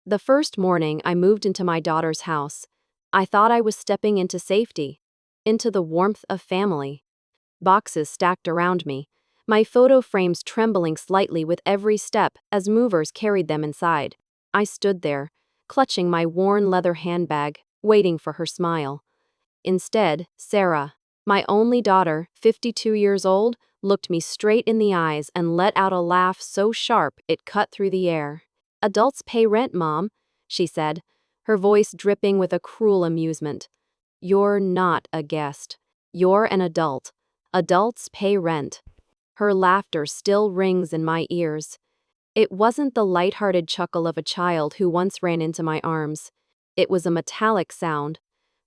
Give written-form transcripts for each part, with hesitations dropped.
The first morning I moved into my daughter's house, I thought I was stepping into safety, into the warmth of family. Boxes stacked around me, my photo frames trembling slightly with every step as movers carried them inside. I stood there, clutching my worn leather handbag, waiting for her smile. Instead, Sarah, my only daughter, 52 years old, looked me straight in the eyes and let out a laugh so sharp it cut through the air. "Adults pay rent, Mom," she said, her voice dripping with a cruel amusement. "You're not a guest. You're an adult. Adults pay rent." Her laughter still rings in my ears. It wasn't the light-hearted chuckle of a child who once ran into my arms. It was a metallic sound,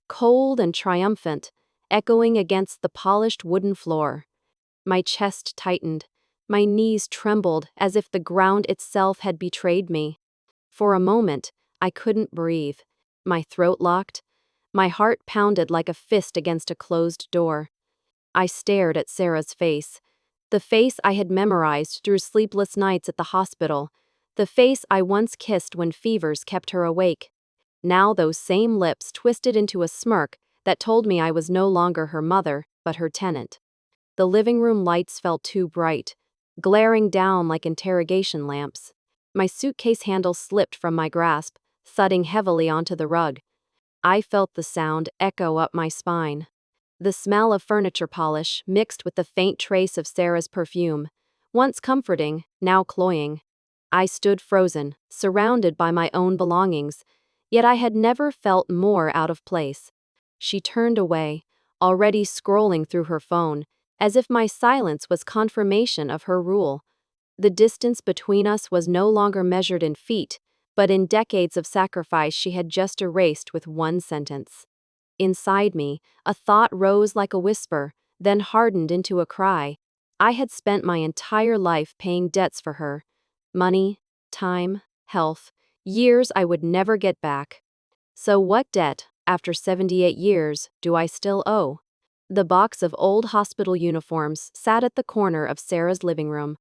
cold and triumphant, echoing against the polished wooden floor. My chest tightened. My knees trembled as if the ground itself had betrayed me. For a moment, I couldn't breathe. My throat locked. My heart pounded like a fist against a closed door. I stared at Sarah's face. The face I had memorized through sleepless nights at the hospital. The face I once kissed when fevers kept her awake. Now those same lips twisted into a smirk that told me I was no longer her mother, but her tenant. The living room lights felt too bright, glaring down like interrogation lamps. My suitcase handle slipped from my grasp, thudding heavily onto the rug. I felt the sound echo up my spine. The smell of furniture polish mixed with the faint trace of Sarah's perfume, once comforting, now cloying. I stood frozen, surrounded by my own belongings, yet I had never felt more out of place. She turned away, already scrolling through her phone, as if my silence was confirmation of her rule. The distance between us was no longer measured in feet, but in decades of sacrifice she had just erased with one sentence. Inside me, a thought rose like a whisper, then hardened into a cry. I had spent my entire life paying debts for her. Money, time, health, years I would never get back. So what debt, after 78 years, do I still owe? The box of old hospital uniforms sat at the corner of Sarah's living room.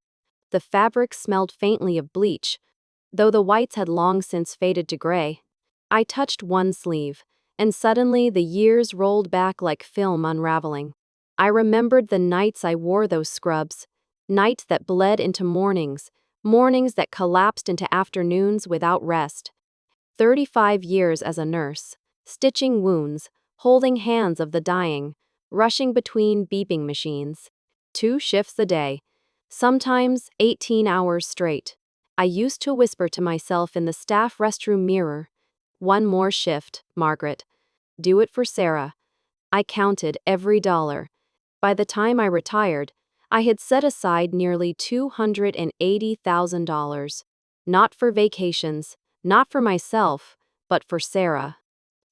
The fabric smelled faintly of bleach, though the whites had long since faded to gray. I touched one sleeve, and suddenly the years rolled back like film unraveling. I remembered the nights I wore those scrubs, nights that bled into mornings, mornings that collapsed into afternoons without rest. 35 years as a nurse, stitching wounds, holding hands of the dying, rushing between beeping machines. 2 shifts a day, sometimes 18 hours straight. I used to whisper to myself in the staff restroom mirror, "One more shift, Margaret. Do it for Sarah." I counted every dollar. By the time I retired, I had set aside nearly $280,000. Not for vacations, not for myself, but for Sarah.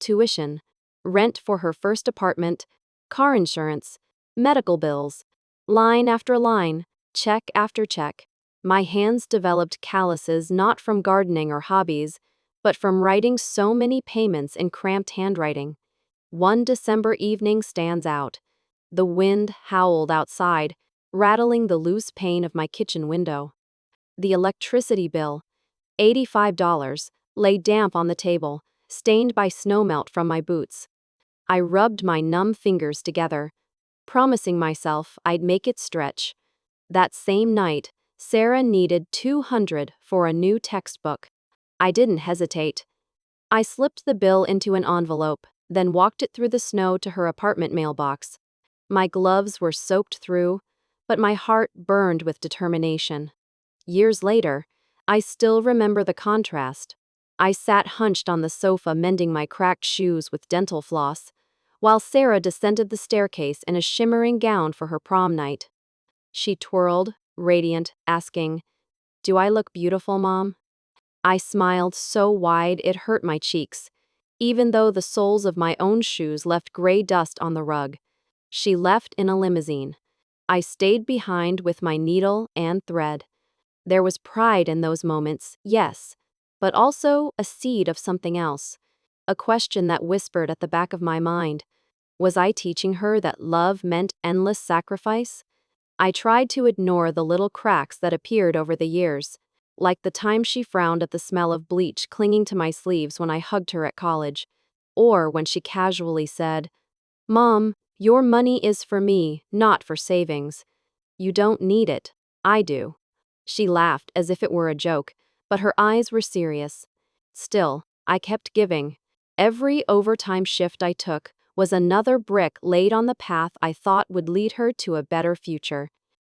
Tuition, rent for her first apartment, car insurance, medical bills. Line after line, check after check. My hands developed calluses not from gardening or hobbies, but from writing so many payments in cramped handwriting. One December evening stands out. The wind howled outside, rattling the loose pane of my kitchen window. The electricity bill, $85, lay damp on the table, stained by snowmelt from my boots. I rubbed my numb fingers together, promising myself I'd make it stretch. That same night, Sarah needed $200 for a new textbook. I didn't hesitate. I slipped the bill into an envelope, then walked it through the snow to her apartment mailbox. My gloves were soaked through, but my heart burned with determination. Years later, I still remember the contrast. I sat hunched on the sofa mending my cracked shoes with dental floss, while Sarah descended the staircase in a shimmering gown for her prom night. She twirled, radiant, asking, "Do I look beautiful, Mom?" I smiled so wide it hurt my cheeks, even though the soles of my own shoes left gray dust on the rug. She left in a limousine. I stayed behind with my needle and thread. There was pride in those moments, yes, but also a seed of something else. A question that whispered at the back of my mind. Was I teaching her that love meant endless sacrifice? I tried to ignore the little cracks that appeared over the years. like the time she frowned at the smell of bleach clinging to my sleeves when I hugged her at college, or when she casually said, "Mom, your money is for me, not for savings. You don't need it. I do." She laughed as if it were a joke, but her eyes were serious. Still, I kept giving. Every overtime shift I took was another brick laid on the path I thought would lead her to a better future.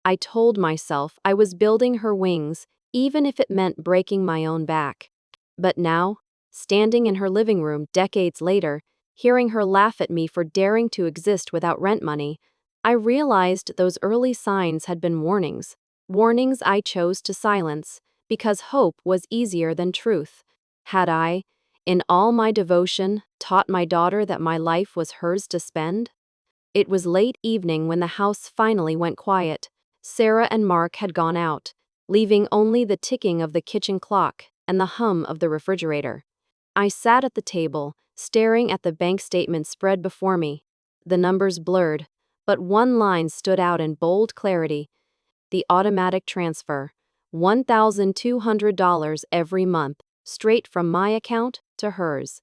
I told myself I was building her wings, even if it meant breaking my own back. But now, standing in her living room decades later, hearing her laugh at me for daring to exist without rent money, I realized those early signs had been warnings. Warnings I chose to silence, because hope was easier than truth. Had I, in all my devotion, taught my daughter that my life was hers to spend? It was late evening when the house finally went quiet. Sarah and Mark had gone out, leaving only the ticking of the kitchen clock and the hum of the refrigerator. I sat at the table, staring at the bank statement spread before me. The numbers blurred, but one line stood out in bold clarity: the automatic transfer, $1,200 every month, straight from my account to hers.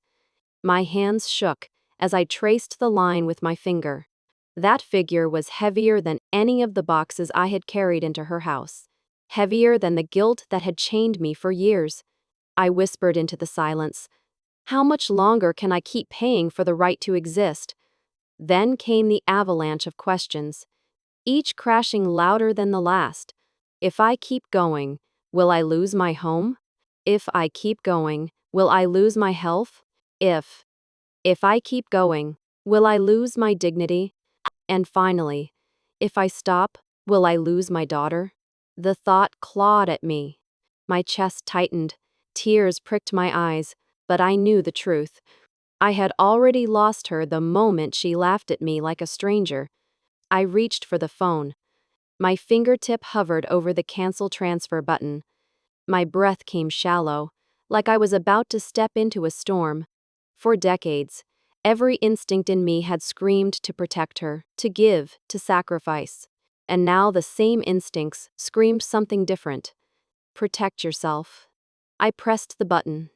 My hands shook as I traced the line with my finger. That figure was heavier than any of the boxes I had carried into her house, heavier than the guilt that had chained me for years. I whispered into the silence, "How much longer can I keep paying for the right to exist?" Then came the avalanche of questions, each crashing louder than the last. If I keep going, will I lose my home? If I keep going, will I lose my health? If I keep going, will I lose my dignity? And finally, if I stop, will I lose my daughter? The thought clawed at me. My chest tightened, tears pricked my eyes, but I knew the truth. I had already lost her the moment she laughed at me like a stranger. I reached for the phone. My fingertip hovered over the cancel transfer button. My breath came shallow, like I was about to step into a storm. For decades, every instinct in me had screamed to protect her, to give, to sacrifice. And now the same instincts screamed something different. Protect yourself. I pressed the button.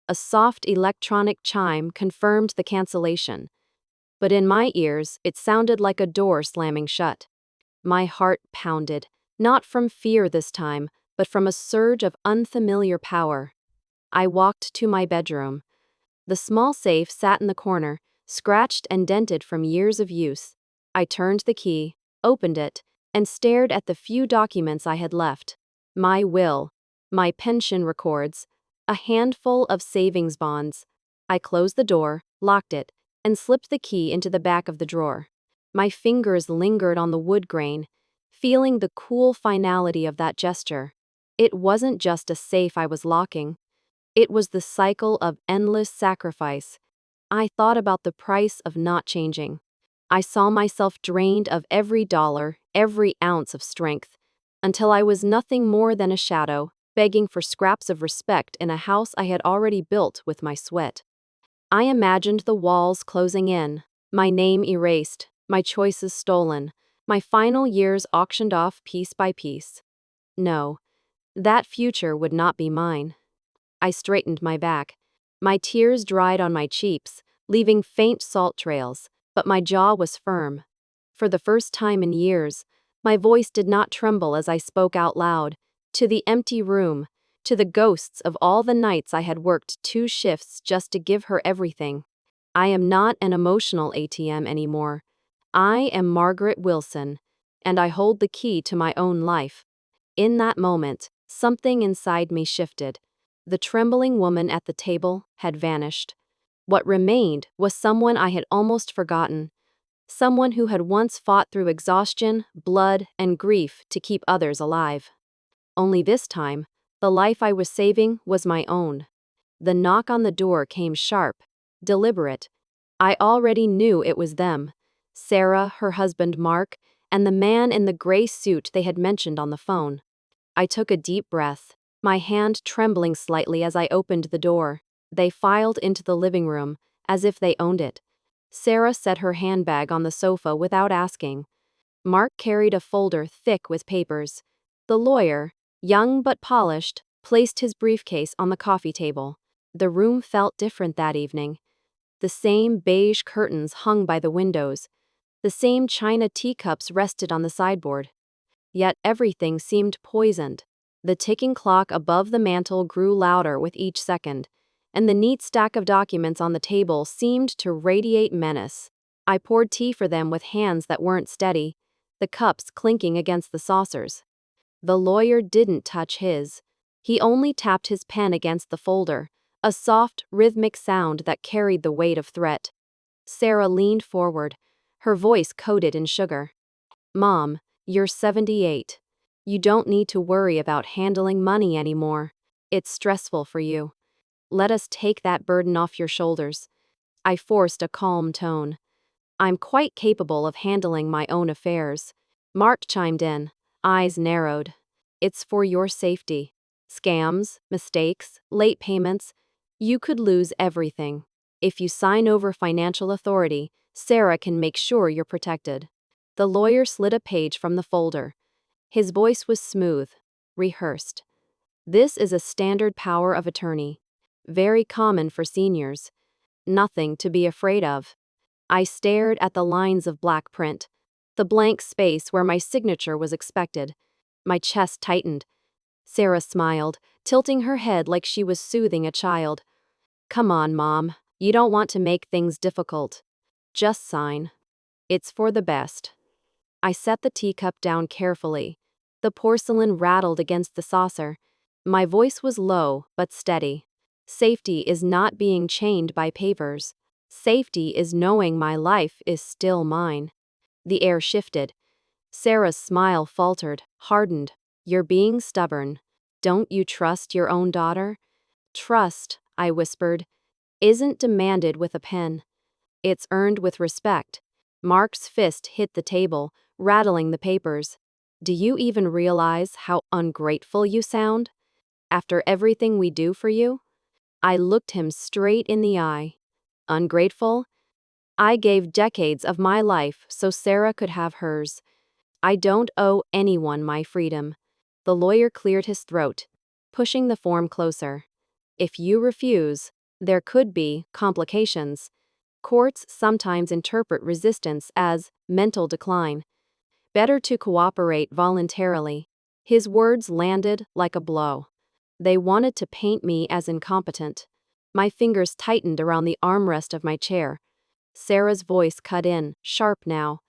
A soft electronic chime confirmed the cancellation. But in my ears, it sounded like a door slamming shut. My heart pounded, not from fear this time, but from a surge of unfamiliar power. I walked to my bedroom. The small safe sat in the corner, scratched and dented from years of use. I turned the key, opened it, and stared at the few documents I had left. My will, my pension records, a handful of savings bonds. I closed the door, locked it, and slipped the key into the back of the drawer. My fingers lingered on the wood grain, feeling the cool finality of that gesture. It wasn't just a safe I was locking. It was the cycle of endless sacrifice. I thought about the price of not changing. I saw myself drained of every dollar, every ounce of strength, until I was nothing more than a shadow, begging for scraps of respect in a house I had already built with my sweat. I imagined the walls closing in, my name erased, my choices stolen, my final years auctioned off piece by piece. No, that future would not be mine. I straightened my back. My tears dried on my cheeks, leaving faint salt trails, but my jaw was firm. For the first time in years, my voice did not tremble as I spoke out loud, to the empty room, to the ghosts of all the nights I had worked 2 shifts just to give her everything. I am not an emotional ATM anymore. I am Margaret Wilson, and I hold the key to my own life. In that moment, something inside me shifted. The trembling woman at the table had vanished. What remained was someone I had almost forgotten. Someone who had once fought through exhaustion, blood, and grief to keep others alive. Only this time, the life I was saving was my own. The knock on the door came sharp, deliberate. I already knew it was them. Sarah, her husband Mark, and the man in the gray suit they had mentioned on the phone. I took a deep breath, my hand trembling slightly as I opened the door. They filed into the living room, as if they owned it. Sarah set her handbag on the sofa without asking. Mark carried a folder thick with papers. The lawyer, young but polished, placed his briefcase on the coffee table. The room felt different that evening. The same beige curtains hung by the windows. The same china teacups rested on the sideboard. Yet everything seemed poisoned. The ticking clock above the mantel grew louder with each second, and the neat stack of documents on the table seemed to radiate menace. I poured tea for them with hands that weren't steady, the cups clinking against the saucers. The lawyer didn't touch his. He only tapped his pen against the folder, a soft, rhythmic sound that carried the weight of threat. Sarah leaned forward, her voice coated in sugar. "Mom, you're 78. You don't need to worry about handling money anymore. It's stressful for you. Let us take that burden off your shoulders." I forced a calm tone. "I'm quite capable of handling my own affairs." Mark chimed in, eyes narrowed. "It's for your safety. Scams, mistakes, late payments. You could lose everything. If you sign over financial authority, Sarah can make sure you're protected." The lawyer slid a page from the folder. His voice was smooth, rehearsed. "This is a standard power of attorney. Very common for seniors. Nothing to be afraid of." I stared at the lines of black print, the blank space where my signature was expected. My chest tightened. Sarah smiled, tilting her head like she was soothing a child. "Come on, Mom. You don't want to make things difficult. Just sign. It's for the best." I set the teacup down carefully. The porcelain rattled against the saucer. My voice was low but steady. "Safety is not being chained by papers. Safety is knowing my life is still mine." The air shifted. Sarah's smile faltered, hardened. "You're being stubborn. Don't you trust your own daughter?" "Trust," I whispered, "isn't demanded with a pen. It's earned with respect." Mark's fist hit the table, rattling the papers. "Do you even realize how ungrateful you sound? After everything we do for you?" I looked him straight in the eye. "Ungrateful? I gave decades of my life so Sarah could have hers. I don't owe anyone my freedom." The lawyer cleared his throat, pushing the form closer. "If you refuse, there could be complications. Courts sometimes interpret resistance as mental decline. Better to cooperate voluntarily." His words landed like a blow. They wanted to paint me as incompetent. My fingers tightened around the armrest of my chair. Sarah's voice cut in, sharp now.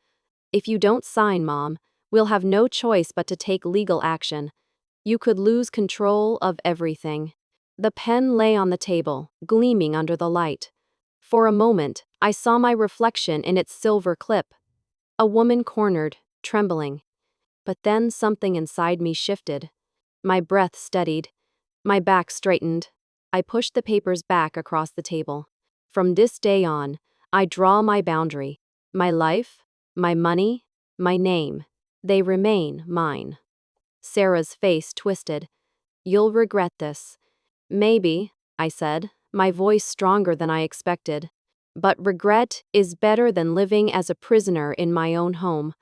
"If you don't sign, Mom, we'll have no choice but to take legal action. You could lose control of everything." The pen lay on the table, gleaming under the light. For a moment, I saw my reflection in its silver clip. A woman cornered, trembling. But then something inside me shifted. My breath steadied. My back straightened. I pushed the papers back across the table. "From this day on, I draw my boundary. My life, my money, my name. They remain mine." Sarah's face twisted. "You'll regret this." "Maybe," I said, my voice stronger than I expected. "But regret is better than living as a prisoner in my own home."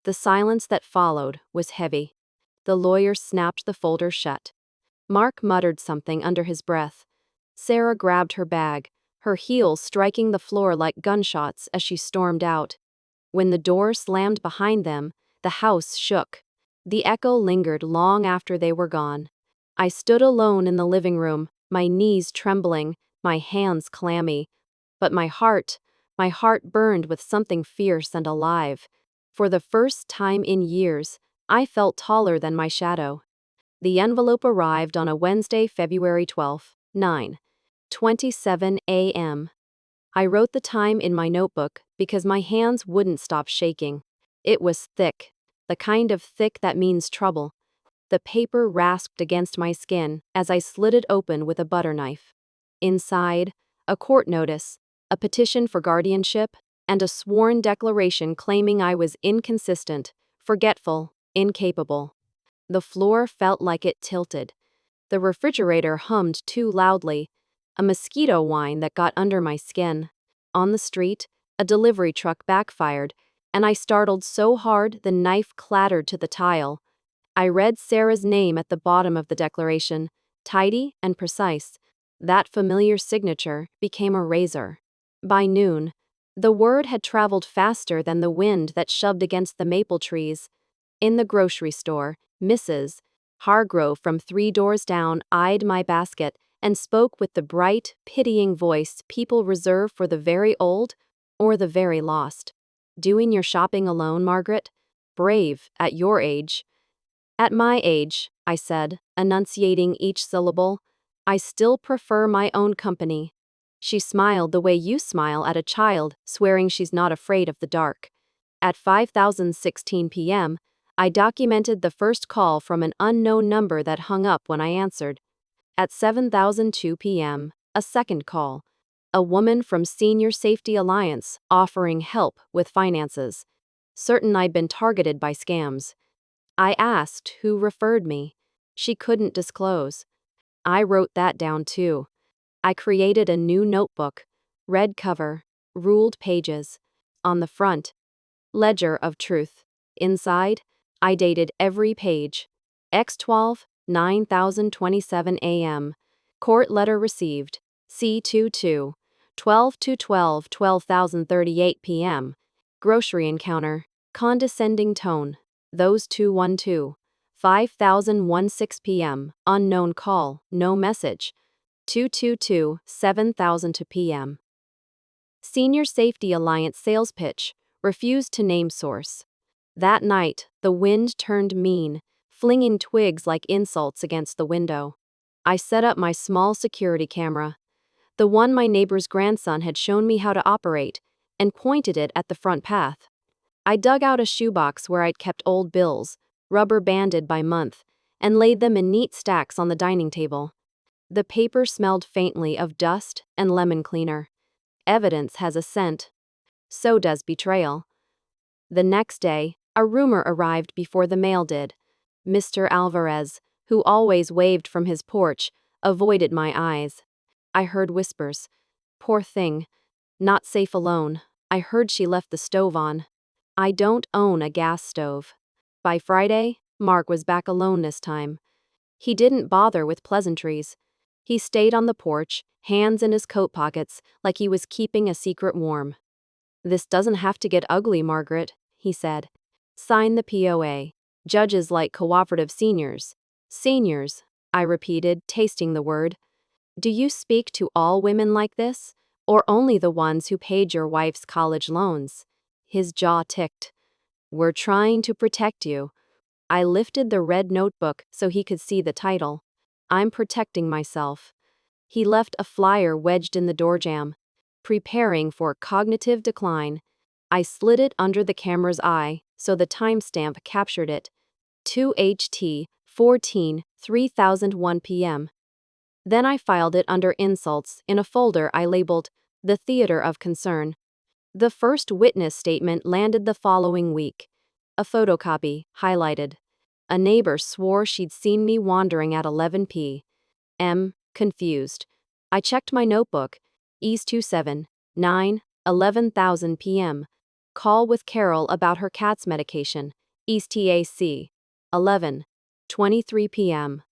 The silence that followed was heavy. The lawyer snapped the folder shut. Mark muttered something under his breath. Sarah grabbed her bag, her heels striking the floor like gunshots as she stormed out. When the door slammed behind them, the house shook. The echo lingered long after they were gone. I stood alone in the living room, my knees trembling, my hands clammy. But my heart burned with something fierce and alive. For the first time in years, I felt taller than my shadow. The envelope arrived on a Wednesday, February 12, 9:27 a.m. I wrote the time in my notebook because my hands wouldn't stop shaking. It was thick, the kind of thick that means trouble. The paper rasped against my skin as I slid it open with a butter knife. Inside, a court notice, a petition for guardianship, and a sworn declaration claiming I was inconsistent, forgetful, incapable. The floor felt like it tilted. The refrigerator hummed too loudly, a mosquito whine that got under my skin. On the street, a delivery truck backfired, and I startled so hard the knife clattered to the tile. I read Sarah's name at the bottom of the declaration, tidy and precise. That familiar signature became a razor. By noon, the word had traveled faster than the wind that shoved against the maple trees. In the grocery store, Mrs. Hargrove from 3 doors down eyed my basket and spoke with the bright, pitying voice people reserve for the very old or the very lost. Doing your shopping alone, Margaret? Brave, at your age. At my age, I said, enunciating each syllable, I still prefer my own company. She smiled the way you smile at a child, swearing she's not afraid of the dark. At 5016 p.m., I documented the first call from an unknown number that hung up when I answered. At 7002 p.m., a second call. A woman from Senior Safety Alliance offering help with finances. Certain I'd been targeted by scams. I asked who referred me. She couldn't disclose. I wrote that down too. I created a new notebook. Red cover, ruled pages. On the front, Ledger of Truth. Inside, I dated every page. X12, 9027 a.m. Court letter received. C22, 12 to 12, 12038 p.m. Grocery encounter. Condescending tone. Those 212. 5016 p.m. Unknown call, no message. 222, 7002 p.m. Senior Safety Alliance sales pitch. Refused to name source. That night, the wind turned mean, flinging twigs like insults against the window. I set up my small security camera, the one my neighbor's grandson had shown me how to operate, and pointed it at the front path. I dug out a shoebox where I'd kept old bills, rubber banded by month, and laid them in neat stacks on the dining table. The paper smelled faintly of dust and lemon cleaner. Evidence has a scent. So does betrayal. The next day, a rumor arrived before the mail did. Mr. Alvarez, who always waved from his porch, avoided my eyes. I heard whispers. Poor thing. Not safe alone. I heard she left the stove on. I don't own a gas stove. By Friday, Mark was back alone this time. He didn't bother with pleasantries. He stayed on the porch, hands in his coat pockets, like he was keeping a secret warm. This doesn't have to get ugly, Margaret, he said. Sign the POA. Judges like cooperative seniors. Seniors, I repeated, tasting the word. Do you speak to all women like this? Or only the ones who paid your wife's college loans? His jaw ticked. We're trying to protect you. I lifted the red notebook so he could see the title. I'm protecting myself. He left a flyer wedged in the doorjamb. Preparing for cognitive decline. I slid it under the camera's eye so the timestamp captured it. 2HT 14 3001 p.m. Then I filed it under insults in a folder I labeled The Theater of Concern. The first witness statement landed the following week. A photocopy, highlighted. A neighbor swore she'd seen me wandering at 11 p.m. Confused. I checked my notebook. Ease 27, 9, 11,000 p.m. Call with Carol about her cat's medication. East TAC. 11, 23 p.m.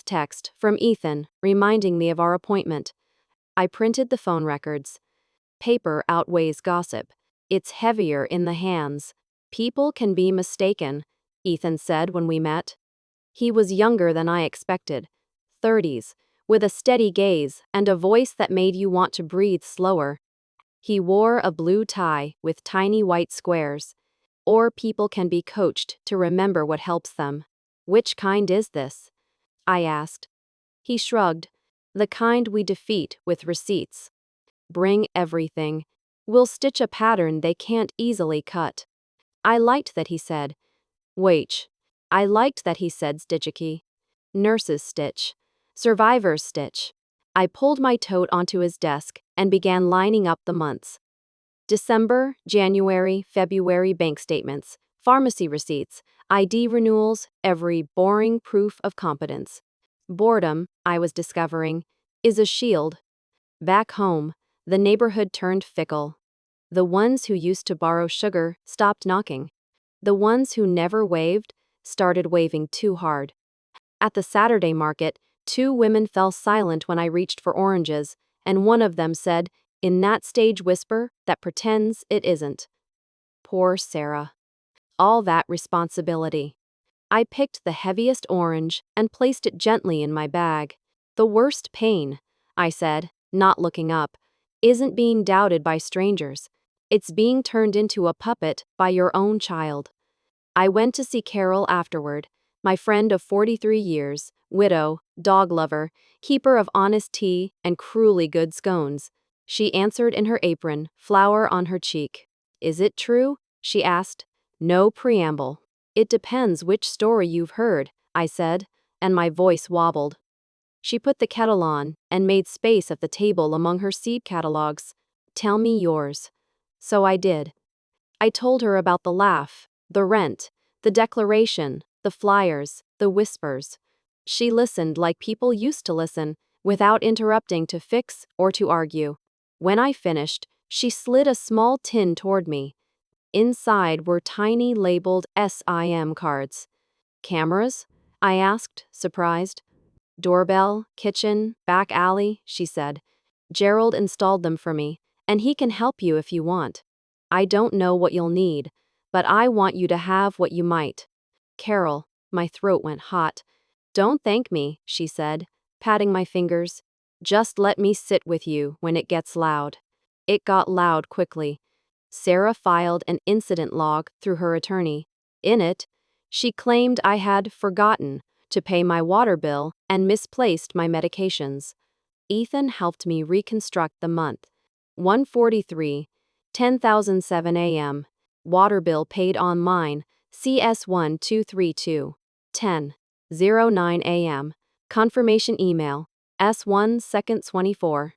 Text from Ethan, reminding me of our appointment. I printed the phone records. Paper outweighs gossip. It's heavier in the hands. People can be mistaken, Ethan said when we met. He was younger than I expected. 30s, with a steady gaze and a voice that made you want to breathe slower. He wore a blue tie with tiny white squares. Or people can be coached to remember what helps them. Which kind is this? I asked. He shrugged. The kind we defeat with receipts. Bring everything. We'll stitch a pattern they can't easily cut. I liked that he said. Wait. I liked that he said stitchicky. Nurse's stitch. Survivor's stitch. I pulled my tote onto his desk and began lining up the months. December, January, February bank statements, pharmacy receipts, ID renewals, every boring proof of competence. Boredom, I was discovering, is a shield. Back home, the neighborhood turned fickle. The ones who used to borrow sugar stopped knocking. The ones who never waved started waving too hard. At the Saturday market, Two women fell silent when I reached for oranges, and one of them said, in that stage whisper that pretends it isn't. Poor Sarah. All that responsibility. I picked the heaviest orange and placed it gently in my bag. The worst pain, I said, not looking up, isn't being doubted by strangers. It's being turned into a puppet by your own child. I went to see Carol afterward, my friend of 43 years, widow, dog lover, keeper of honest tea and cruelly good scones. She answered in her apron, flour on her cheek. Is it true? She asked. No preamble. It depends which story you've heard, I said, and my voice wobbled. She put the kettle on and made space at the table among her seed catalogs. Tell me yours. So I did. I told her about the laugh, the rent, the declaration, the flyers, the whispers. She listened like people used to listen, without interrupting to fix or to argue. When I finished, she slid a small tin toward me. Inside were tiny labeled SIM cards. Cameras? I asked, surprised. Doorbell, kitchen, back alley, she said. Gerald installed them for me, and he can help you if you want. I don't know what you'll need, but I want you to have what you might. Carol, my throat went hot. Don't thank me, she said, patting my fingers. Just let me sit with you when it gets loud. It got loud quickly. Sarah filed an incident log through her attorney. In it, she claimed I had forgotten to pay my water bill and misplaced my medications. Ethan helped me reconstruct the month. 1:43, 10,007 a.m. Water bill paid on mine, CS1232. 10:09 a.m. Confirmation email, S1 second 24.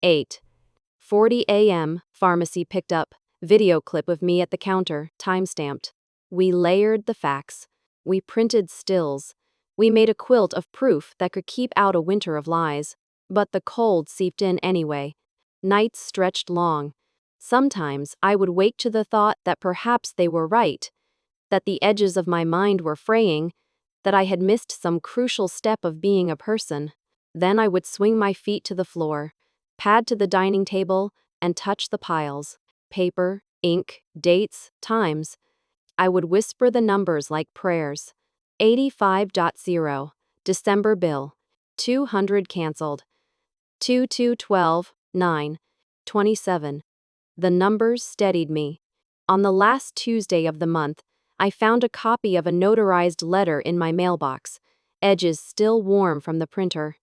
8:40 a.m. Pharmacy picked up. Video clip of me at the counter, timestamped. We layered the facts. We printed stills. We made a quilt of proof that could keep out a winter of lies. But the cold seeped in anyway. Nights stretched long. Sometimes I would wake to the thought that perhaps they were right, that the edges of my mind were fraying, that I had missed some crucial step of being a person. Then I would swing my feet to the floor, pad to the dining table, and touch the piles. Paper, ink, dates, times. I would whisper the numbers like prayers. 85.0. December bill. 200 canceled. 2212, 9, 27. The numbers steadied me. On the last Tuesday of the month, I found a copy of a notarized letter in my mailbox, edges still warm from the printer.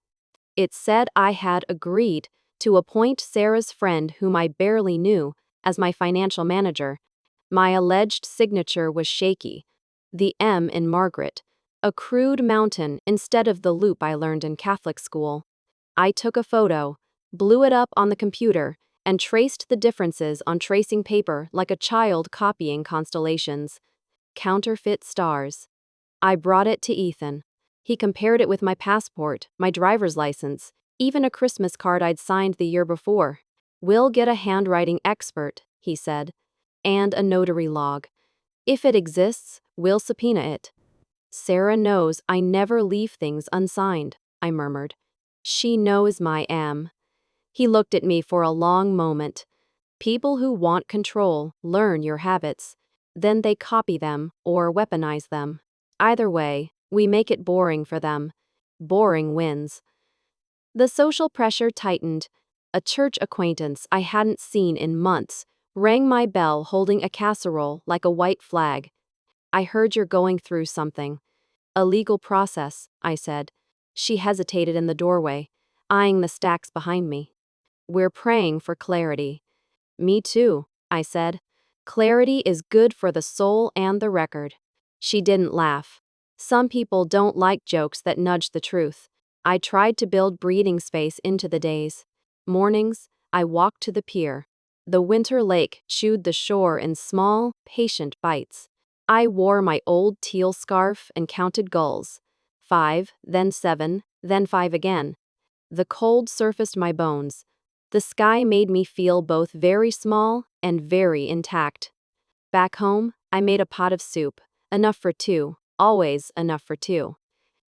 It said I had agreed to appoint Sarah's friend, whom I barely knew, as my financial manager. My alleged signature was shaky. The M in Margaret, a crude mountain instead of the loop I learned in Catholic school. I took a photo, blew it up on the computer, and traced the differences on tracing paper like a child copying constellations. Counterfeit stars. I brought it to Ethan. He compared it with my passport, my driver's license, even a Christmas card I'd signed the year before. We'll get a handwriting expert, he said, and a notary log. If it exists, we'll subpoena it. Sarah knows I never leave things unsigned, I murmured. She knows my M. He looked at me for a long moment. People who want control learn your habits. Then they copy them or weaponize them. Either way, we make it boring for them. Boring wins. The social pressure tightened. A church acquaintance I hadn't seen in months rang my bell holding a casserole like a white flag. I heard you're going through something. A legal process, I said. She hesitated in the doorway, eyeing the stacks behind me. We're praying for clarity. Me too, I said. Clarity is good for the soul and the record. She didn't laugh. Some people don't like jokes that nudge the truth. I tried to build breathing space into the days. Mornings, I walked to the pier. The winter lake chewed the shore in small, patient bites. I wore my old teal scarf and counted gulls. 5, then 7, then 5 again. The cold surfaced my bones. The sky made me feel both very small and very intact. Back home, I made a pot of soup, enough for two, always enough for two.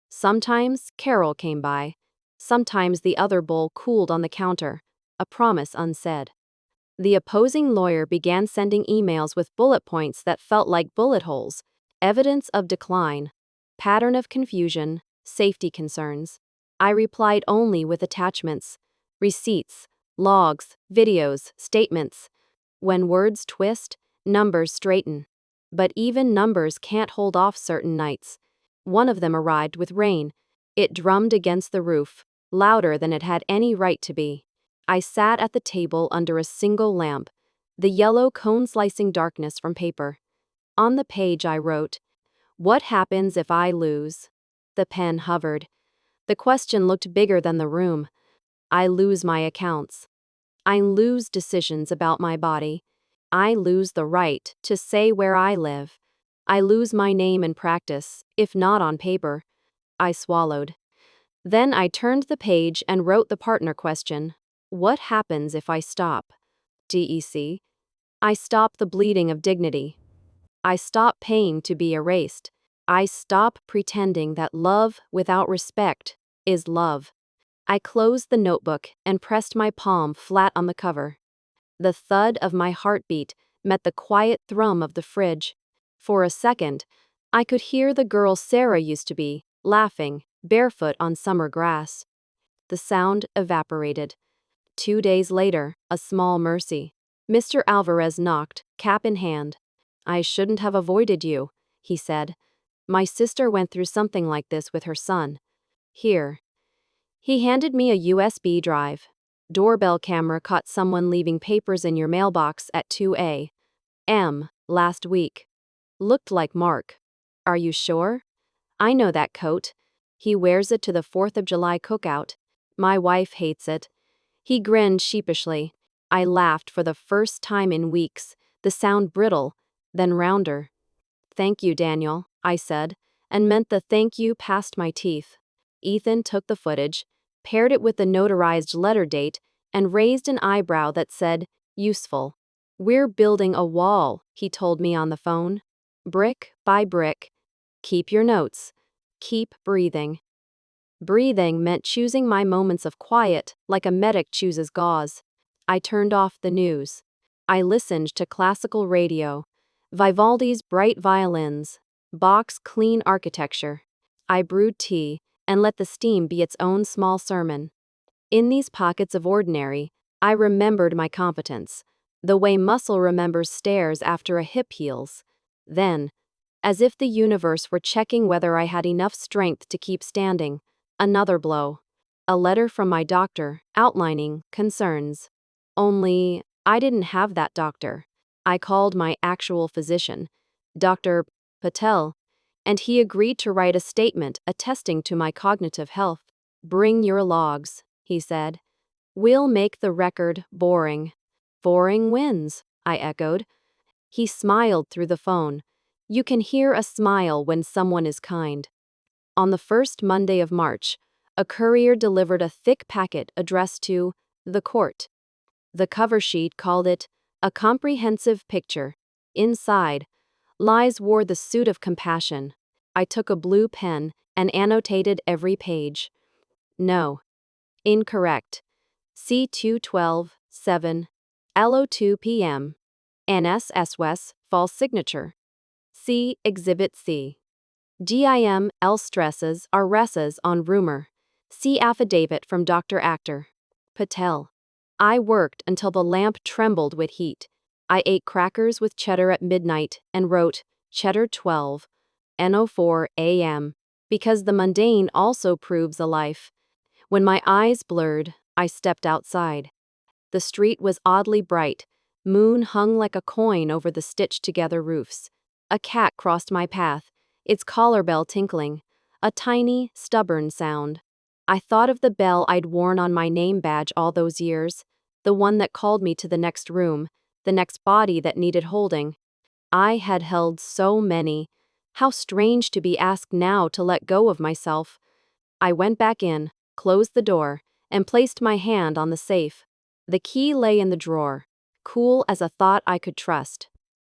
Sometimes Carol came by. Sometimes the other bowl cooled on the counter, a promise unsaid. The opposing lawyer began sending emails with bullet points that felt like bullet holes, evidence of decline, pattern of confusion, safety concerns. I replied only with attachments, receipts, logs, videos, statements. When words twist, numbers straighten. But even numbers can't hold off certain nights. One of them arrived with rain. It drummed against the roof, louder than it had any right to be. I sat at the table under a single lamp, the yellow cone-slicing darkness from paper. On the page I wrote, "What happens if I lose?" The pen hovered. The question looked bigger than the room. I lose my accounts. I lose decisions about my body. I lose the right to say where I live. I lose my name in practice, if not on paper. I swallowed. Then I turned the page and wrote the partner question. What happens if I stop? DEC. I stop the bleeding of dignity. I stop paying to be erased. I stop pretending that love without respect is love. I closed the notebook and pressed my palm flat on the cover. The thud of my heartbeat met the quiet thrum of the fridge. For a second, I could hear the girl Sarah used to be, laughing, barefoot on summer grass. The sound evaporated. 2 days later, a small mercy. Mr. Alvarez knocked, cap in hand. "I shouldn't have avoided you," he said. "My sister went through something like this with her son. Here." He handed me a USB drive. "Doorbell camera caught someone leaving papers in your mailbox at 2 a.m. last week. Looked like Mark. Are you sure? I know that coat. He wears it to the 4th of July cookout. My wife hates it." He grinned sheepishly. I laughed for the first time in weeks, the sound brittle, then rounder. "Thank you, Daniel," I said, and meant the thank you past my teeth. Ethan took the footage, paired it with the notarized letter date, and raised an eyebrow that said, "Useful." "We're building a wall," he told me on the phone. "Brick by brick. Keep your notes. Keep breathing." Breathing meant choosing my moments of quiet, like a medic chooses gauze. I turned off the news. I listened to classical radio, Vivaldi's bright violins, Bach's clean architecture. I brewed tea and let the steam be its own small sermon. In these pockets of ordinary, I remembered my competence, the way muscle remembers stairs after a hip heals. Then, as if the universe were checking whether I had enough strength to keep standing, another blow. A letter from my doctor, outlining concerns. Only, I didn't have that doctor. I called my actual physician, Dr. Patel, and he agreed to write a statement attesting to my cognitive health. "Bring your logs," he said. "We'll make the record boring." "Boring wins," I echoed. He smiled through the phone. You can hear a smile when someone is kind. On the first Monday of March, a courier delivered a thick packet addressed to the court. The cover sheet called it a comprehensive picture. Inside, Lies wore the suit of compassion. I took a blue pen and annotated every page. No. Incorrect. C212-7. LO2 PM. NSSWS, false signature. C. Exhibit C. GIM L stresses are resses on rumor. See affidavit from Dr. Actor Patel. I worked until the lamp trembled with heat. I ate crackers with cheddar at midnight and wrote cheddar 12, N04 a.m. because the mundane also proves a life. When my eyes blurred, I stepped outside. The street was oddly bright. Moon hung like a coin over the stitched-together roofs. A cat crossed my path, its collar bell tinkling, a tiny, stubborn sound. I thought of the bell I'd worn on my name badge all those years, the one that called me to the next room, the next body that needed holding. I had held so many. How strange to be asked now to let go of myself. I went back in, closed the door, and placed my hand on the safe. The key lay in the drawer, cool as a thought I could trust.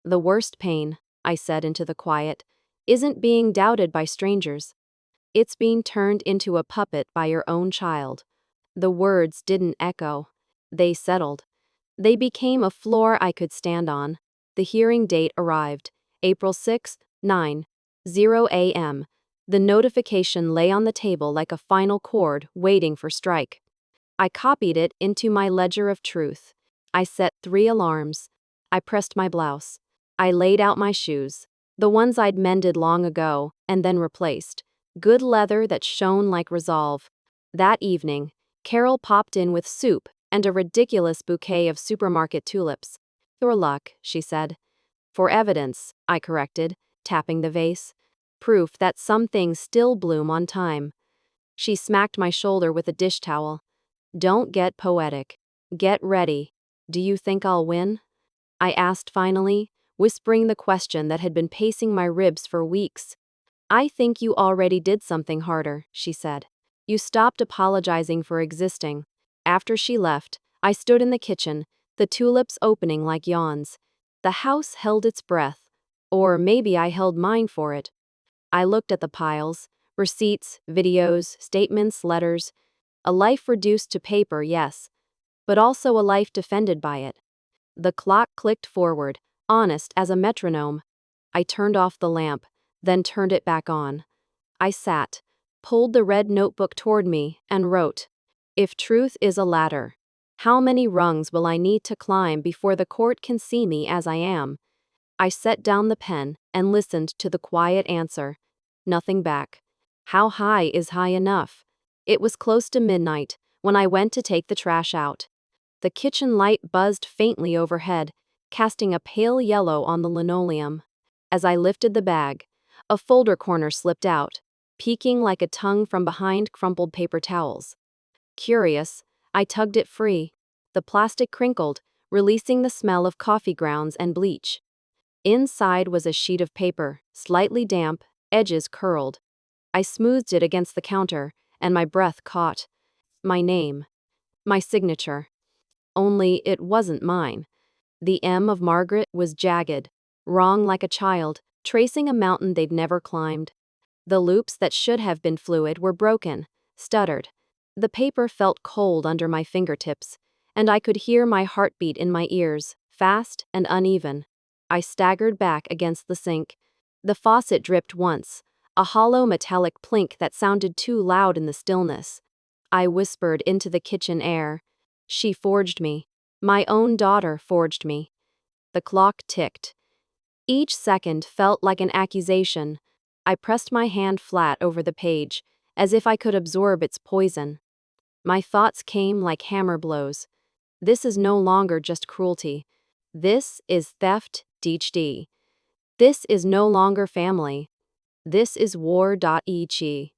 "The worst pain," I said into the quiet, "isn't being doubted by strangers. It's being turned into a puppet by your own child. The words didn't echo. They settled. They became a floor I could stand on. The hearing date arrived. April 6th, 9:00 a.m. The notification lay on the table like a final chord waiting for strike. I copied it into my ledger of truth. I set 3 alarms. I pressed my blouse. I laid out my shoes, the ones I'd mended long ago and then replaced. Good leather that shone like resolve. That evening, Carol popped in with soup and a ridiculous bouquet of supermarket tulips. "Your luck," she said. "For evidence," I corrected, tapping the vase. "Proof that some things still bloom on time." She smacked my shoulder with a dish towel. "Don't get poetic. Get ready. Do you think I'll win?" I asked finally, whispering the question that had been pacing my ribs for weeks. "I think you already did something harder," she said. "You stopped apologizing for existing." After she left, I stood in the kitchen, the tulips opening like yawns. The house held its breath. Or maybe I held mine for it. I looked at the piles: receipts, videos, statements, letters. A life reduced to paper, yes, but also a life defended by it. The clock clicked forward, honest as a metronome. I turned off the lamp, then turned it back on. I sat, pulled the red notebook toward me, and wrote, "If truth is a ladder, how many rungs will I need to climb before the court can see me as I am?" I set down the pen and listened to the quiet answer. Nothing back. How high is high enough? It was close to midnight when I went to take the trash out. The kitchen light buzzed faintly overhead, casting a pale yellow on the linoleum. As I lifted the bag, a folder corner slipped out, peeking like a tongue from behind crumpled paper towels. Curious, I tugged it free. The plastic crinkled, releasing the smell of coffee grounds and bleach. Inside was a sheet of paper, slightly damp, edges curled. I smoothed it against the counter, and my breath caught. My name. My signature. Only it wasn't mine. The M of Margaret was jagged, wrong like a child, tracing a mountain they'd never climbed. The loops that should have been fluid were broken, stuttered. The paper felt cold under my fingertips, and I could hear my heartbeat in my ears, fast and uneven. I staggered back against the sink. The faucet dripped once, a hollow metallic plink that sounded too loud in the stillness. I whispered into the kitchen air. She forged me. My own daughter forged me. The clock ticked. Each second felt like an accusation. I pressed my hand flat over the page, as if I could absorb its poison. My thoughts came like hammer blows. This is no longer just cruelty. This is theft, DHD. This is no longer family. This is war.eg.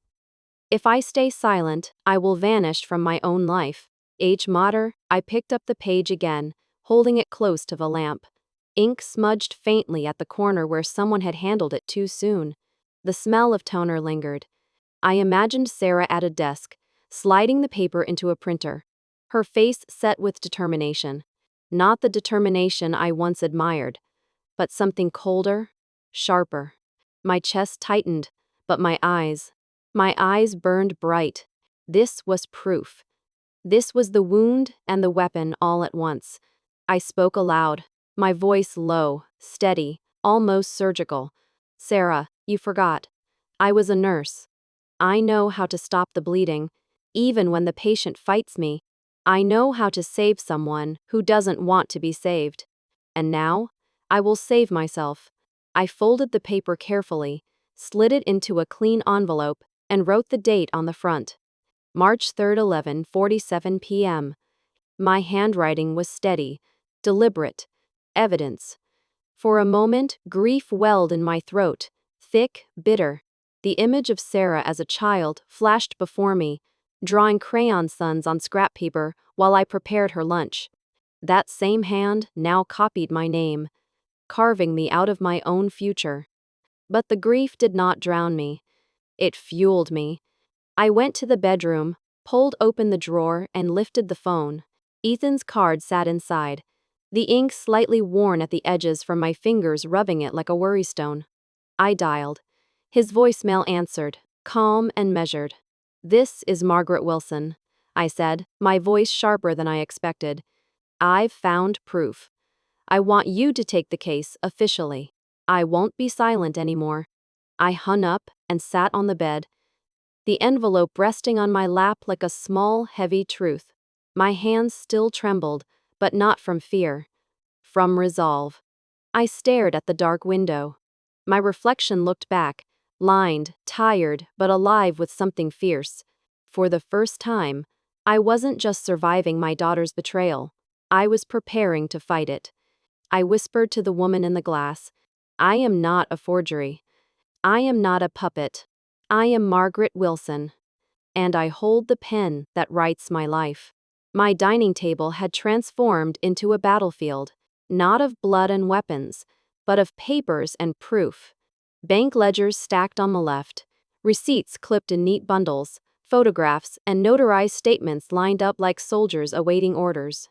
If I stay silent, I will vanish from my own life. H. Mater. I picked up the page again, holding it close to the lamp. Ink smudged faintly at the corner where someone had handled it too soon. The smell of toner lingered. I imagined Sarah at a desk, sliding the paper into a printer. Her face set with determination. Not the determination I once admired, but something colder, sharper. My chest tightened, but my eyes burned bright. This was proof. This was the wound and the weapon all at once. I spoke aloud, my voice low, steady, almost surgical. "Sarah, you forgot. I was a nurse. I know how to stop the bleeding, even when the patient fights me. I know how to save someone who doesn't want to be saved. And now, I will save myself." I folded the paper carefully, slid it into a clean envelope, and wrote the date on the front. March 3rd, 11:47 p.m. My handwriting was steady, deliberate. Evidence. For a moment, grief welled in my throat, thick, bitter. The image of Sarah as a child flashed before me, drawing crayon suns on scrap paper while I prepared her lunch. That same hand now copied my name, carving me out of my own future. But the grief did not drown me. It fueled me. I went to the bedroom, pulled open the drawer, and lifted the phone. Ethan's card sat inside, the ink slightly worn at the edges from my fingers rubbing it like a worrystone. I dialed. His voicemail answered. calm and measured. "This is Margaret Wilson," I said, my voice sharper than I expected. "I've found proof. I want you to take the case officially. I won't be silent anymore." I hung up and sat on the bed, the envelope resting on my lap like a small, heavy truth. My hands still trembled, but not from fear, from resolve. I stared at the dark window. My reflection looked back, lined, tired, but alive with something fierce. For the first time, I wasn't just surviving my daughter's betrayal. I was preparing to fight it. I whispered to the woman in the glass, "I am not a forgery. I am not a puppet. I am Margaret Wilson. And I hold the pen that writes my life." My dining table had transformed into a battlefield, not of blood and weapons, but of papers and proof. Bank ledgers stacked on the left, receipts clipped in neat bundles, photographs and notarized statements lined up like soldiers awaiting orders.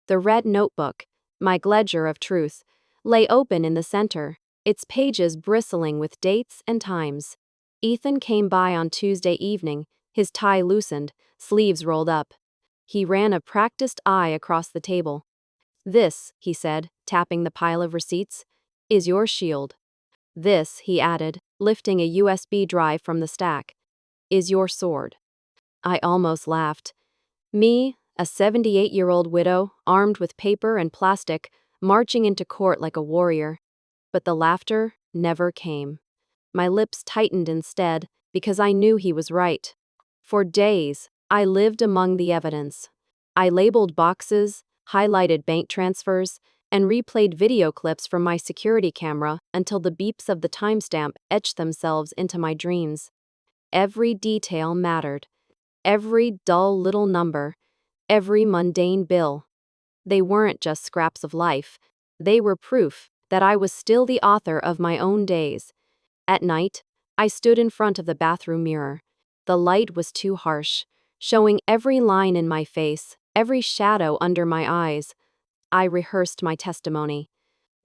The red notebook, my ledger of truth, lay open in the center, its pages bristling with dates and times. Ethan came by on Tuesday evening, his tie loosened, sleeves rolled up. He ran a practiced eye across the table. "This," he said, tapping the pile of receipts, "is your shield. This," he added, lifting a USB drive from the stack, "is your sword." I almost laughed. Me, a 78-year-old widow, armed with paper and plastic, marching into court like a warrior. But the laughter never came. My lips tightened instead, because I knew he was right. For days, I lived among the evidence. I labeled boxes, highlighted bank transfers, and replayed video clips from my security camera until the beeps of the timestamp etched themselves into my dreams. Every detail mattered. Every dull little number. Every mundane bill. They weren't just scraps of life. They were proof that I was still the author of my own days. At night, I stood in front of the bathroom mirror. The light was too harsh, showing every line in my face, every shadow under my eyes. I rehearsed my testimony.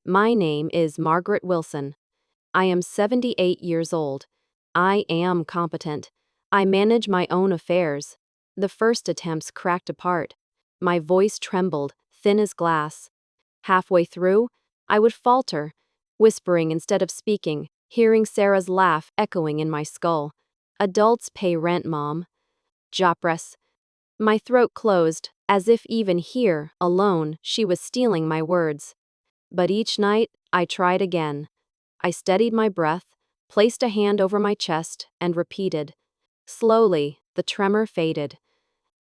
"My name is Margaret Wilson. I am 78 years old. I am competent. I manage my own affairs." The first attempts cracked apart. My voice trembled, thin as glass. Halfway through, I would falter, whispering instead of speaking, hearing Sarah's laugh echoing in my skull. "Adults pay rent, Mom." Jopress. My throat closed, as if even here, alone, she was stealing my words. But each night, I tried again. I steadied my breath, placed a hand over my chest, and repeated. Slowly, the tremor faded.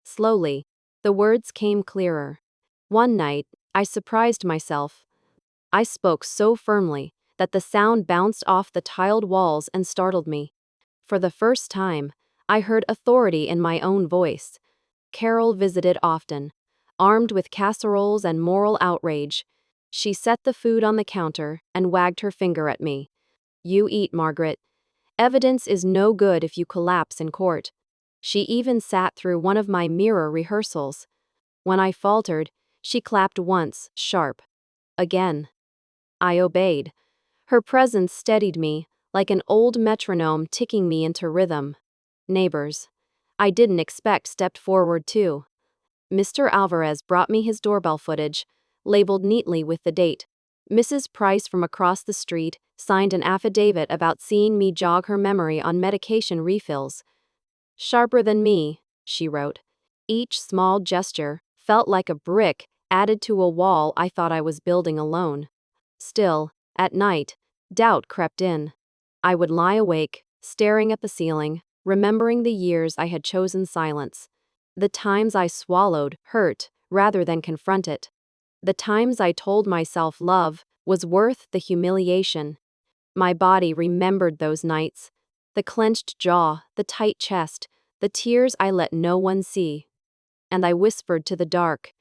Slowly, the words came clearer. One night, I surprised myself. I spoke so firmly that the sound bounced off the tiled walls and startled me. For the first time, I heard authority in my own voice. Carol visited often, armed with casseroles and moral outrage. She set the food on the counter and wagged her finger at me. "You eat, Margaret. Evidence is no good if you collapse in court." She even sat through one of my mirror rehearsals. When I faltered, she clapped once, sharp. Again. I obeyed. Her presence steadied me, like an old metronome ticking me into rhythm. Neighbors, I didn't expect, stepped forward too. Mr. Alvarez brought me his doorbell footage, labeled neatly with the date. Mrs. Price from across the street signed an affidavit about seeing me jog her memory on medication refills. "Sharper than me," she wrote. Each small gesture felt like a brick added to a wall I thought I was building alone. Still, at night, doubt crept in. I would lie awake, staring at the ceiling, remembering the years I had chosen silence. The times I swallowed hurt rather than confront it. The times I told myself love was worth the humiliation. My body remembered those nights. The clenched jaw, the tight chest, the tears I let no one see. And I whispered to the dark,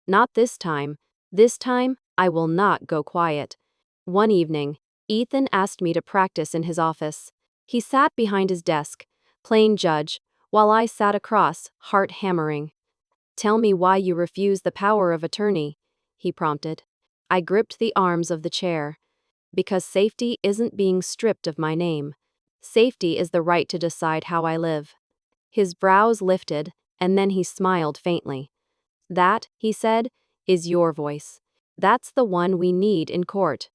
"Not this time. This time, I will not go quiet." One evening, Ethan asked me to practice in his office. He sat behind his desk, playing judge, while I sat across, heart hammering. "Tell me why you refuse the power of attorney," he prompted. I gripped the arms of the chair. "Because safety isn't being stripped of my name. Safety is the right to decide how I live. His brows lifted, and then he smiled faintly. That, he said, is your voice. That's the one we need in court.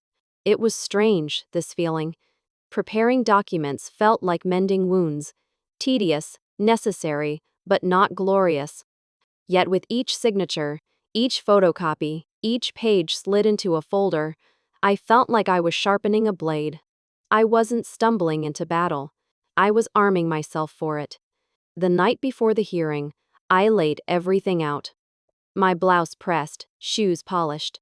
It was strange, this feeling. Preparing documents felt like mending wounds. Tedious, necessary, but not glorious. Yet with each signature, each photocopy, each page slid into a folder, I felt like I was sharpening a blade. I wasn't stumbling into battle. I was arming myself for it. The night before the hearing, I laid everything out. My blouse pressed, shoes polished.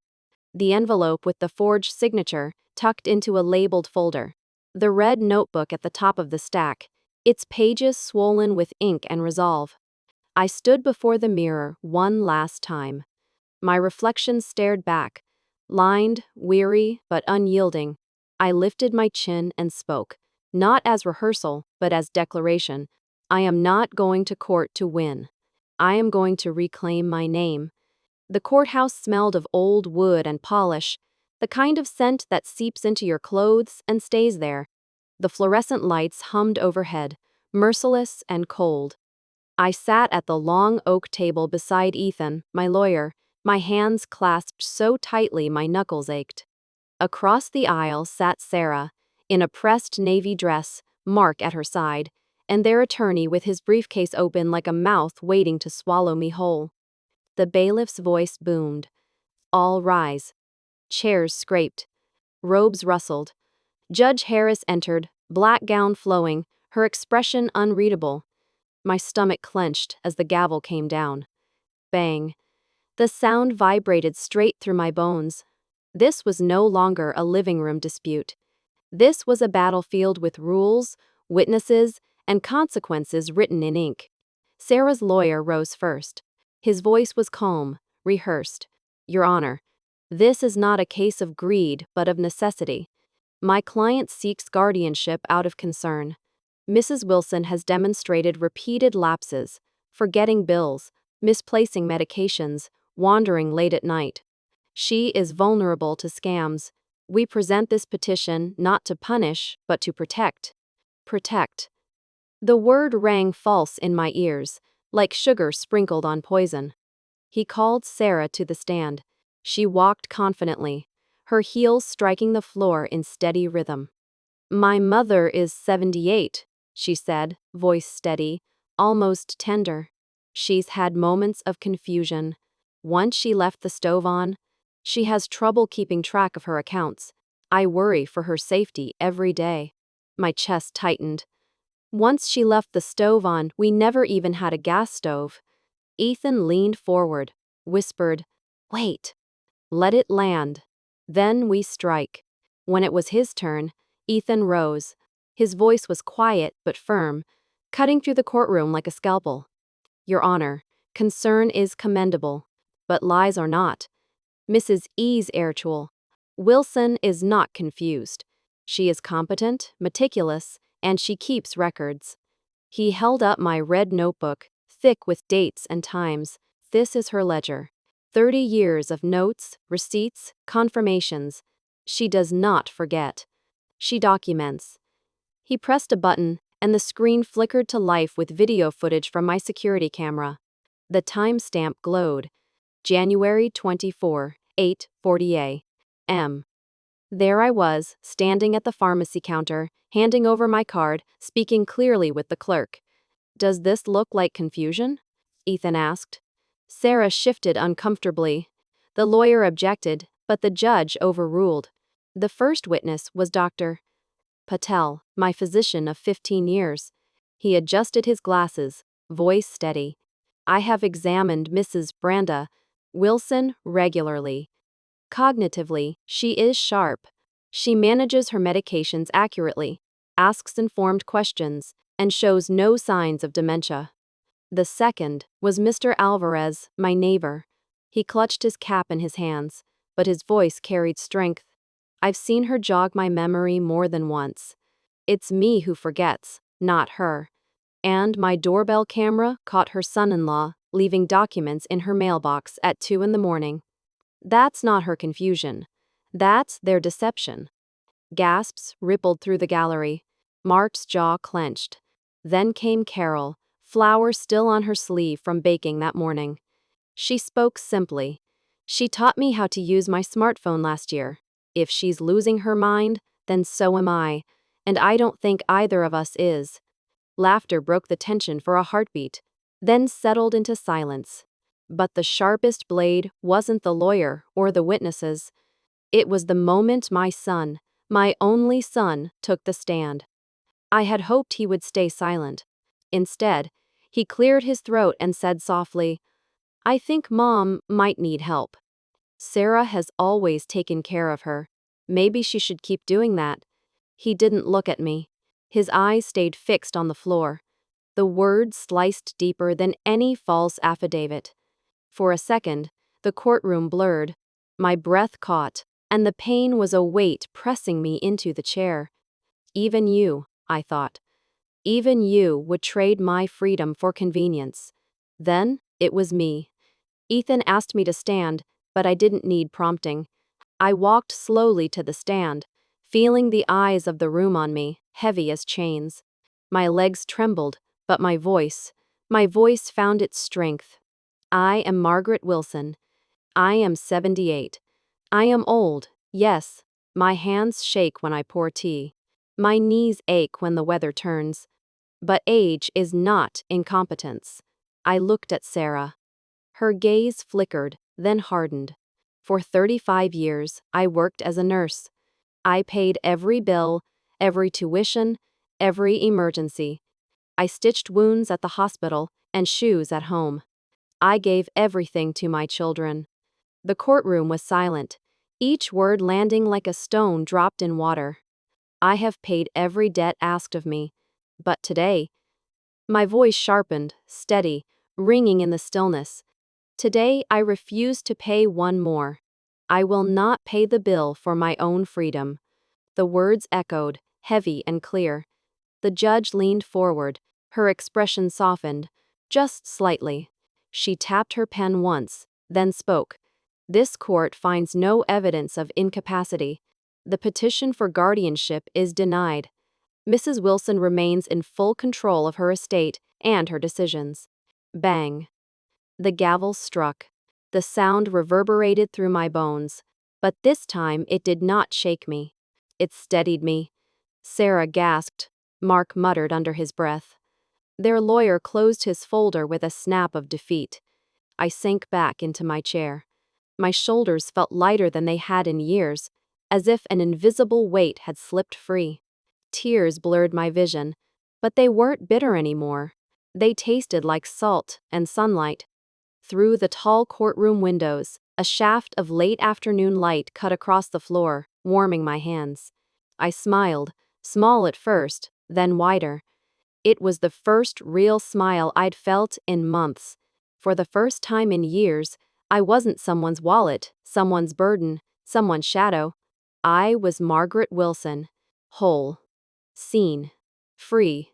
The envelope with the forged signature tucked into a labeled folder. The red notebook at the top of the stack, its pages swollen with ink and resolve. I stood before the mirror one last time. My reflection stared back, lined, weary, but unyielding. I lifted my chin and spoke, not as rehearsal, but as declaration. I am not going to court to win. I am going to reclaim my name. The courthouse smelled of old wood and polish, the kind of scent that seeps into your clothes and stays there. The fluorescent lights hummed overhead, merciless and cold. I sat at the long oak table beside Ethan, my lawyer, my hands clasped so tightly my knuckles ached. Across the aisle sat Sarah, in a pressed navy dress, Mark at her side, and their attorney with his briefcase open like a mouth waiting to swallow me whole. The bailiff's voice boomed. All rise. Chairs scraped. Robes rustled. Judge Harris entered, black gown flowing, her expression unreadable. My stomach clenched as the gavel came down. Bang. The sound vibrated straight through my bones. This was no longer a living room dispute. This was a battlefield with rules, witnesses, and consequences written in ink. Sarah's lawyer rose first. His voice was calm, rehearsed. Your Honor, this is not a case of greed, but of necessity. My client seeks guardianship out of concern. Mrs. Wilson has demonstrated repeated lapses, forgetting bills, misplacing medications, wandering late at night. She is vulnerable to scams. We present this petition not to punish, but to protect. Protect. The word rang false in my ears, like sugar sprinkled on poison. He called Sarah to the stand. She walked confidently, her heels striking the floor in steady rhythm. My mother is 78, she said, voice steady, almost tender. She's had moments of confusion. Once she left the stove on. She has trouble keeping track of her accounts. I worry for her safety every day. My chest tightened. Once she left the stove on, we never even had a gas stove. Ethan leaned forward, whispered, Wait. Let it land. Then we strike. When it was his turn, Ethan rose. His voice was quiet but firm, cutting through the courtroom like a scalpel. Your Honor, concern is commendable, but lies are not. Mrs. E's Ertual. Wilson is not confused. She is competent, meticulous, and she keeps records. He held up my red notebook, thick with dates and times. This is her ledger. 30 years of notes, receipts, confirmations. She does not forget. She documents. He pressed a button, and the screen flickered to life with video footage from my security camera. The timestamp glowed. January 24, 8:40 a.m. There I was, standing at the pharmacy counter, handing over my card, speaking clearly with the clerk. Does this look like confusion? Ethan asked. Sarah shifted uncomfortably. The lawyer objected, but the judge overruled. The first witness was Dr. Patel, my physician of 15 years. He adjusted his glasses, voice steady. I have examined Mrs. Branda Wilson regularly. Cognitively, she is sharp. She manages her medications accurately, asks informed questions, and shows no signs of dementia. The second was Mr. Alvarez, my neighbor. He clutched his cap in his hands, but his voice carried strength. I've seen her jog my memory more than once. It's me who forgets, not her. And my doorbell camera caught her son-in-law leaving documents in her mailbox at 2 in the morning. That's not her confusion. That's their deception. Gasps rippled through the gallery. Mark's jaw clenched. Then came Carol, flour still on her sleeve from baking that morning. She spoke simply. She taught me how to use my smartphone last year. If she's losing her mind, then so am I, and I don't think either of us is. Laughter broke the tension for a heartbeat, then settled into silence. But the sharpest blade wasn't the lawyer or the witnesses. It was the moment my son, my only son, took the stand. I had hoped he would stay silent. Instead, he cleared his throat and said softly, "I think Mom might need help. Sarah has always taken care of her. Maybe she should keep doing that." He didn't look at me. His eyes stayed fixed on the floor. The words sliced deeper than any false affidavit. For a second, the courtroom blurred. My breath caught, and the pain was a weight pressing me into the chair. Even you, I thought. Even you would trade my freedom for convenience. Then, it was me. Ethan asked me to stand, but I didn't need prompting. I walked slowly to the stand, feeling the eyes of the room on me, heavy as chains. My legs trembled, but my voice found its strength. I am Margaret Wilson. I am 78. I am old, yes. My hands shake when I pour tea. My knees ache when the weather turns. But age is not incompetence. I looked at Sarah. Her gaze flickered, then hardened. For 35 years, I worked as a nurse. I paid every bill, every tuition, every emergency. I stitched wounds at the hospital and shoes at home. I gave everything to my children. The courtroom was silent, each word landing like a stone dropped in water. I have paid every debt asked of me. But today, my voice sharpened, steady, ringing in the stillness. Today I refuse to pay one more. I will not pay the bill for my own freedom. The words echoed, heavy and clear. The judge leaned forward, her expression softened, just slightly. She tapped her pen once, then spoke. This court finds no evidence of incapacity. The petition for guardianship is denied. Mrs. Wilson remains in full control of her estate and her decisions. Bang. The gavel struck. The sound reverberated through my bones, but this time it did not shake me. It steadied me. Sarah gasped. Mark muttered under his breath. Their lawyer closed his folder with a snap of defeat. I sank back into my chair. My shoulders felt lighter than they had in years, as if an invisible weight had slipped free. Tears blurred my vision, but they weren't bitter anymore. They tasted like salt and sunlight. Through the tall courtroom windows, a shaft of late afternoon light cut across the floor, warming my hands. I smiled, small at first, then wider. It was the first real smile I'd felt in months. For the first time in years, I wasn't someone's wallet, someone's burden, someone's shadow. I was Margaret Wilson, whole, seen, free.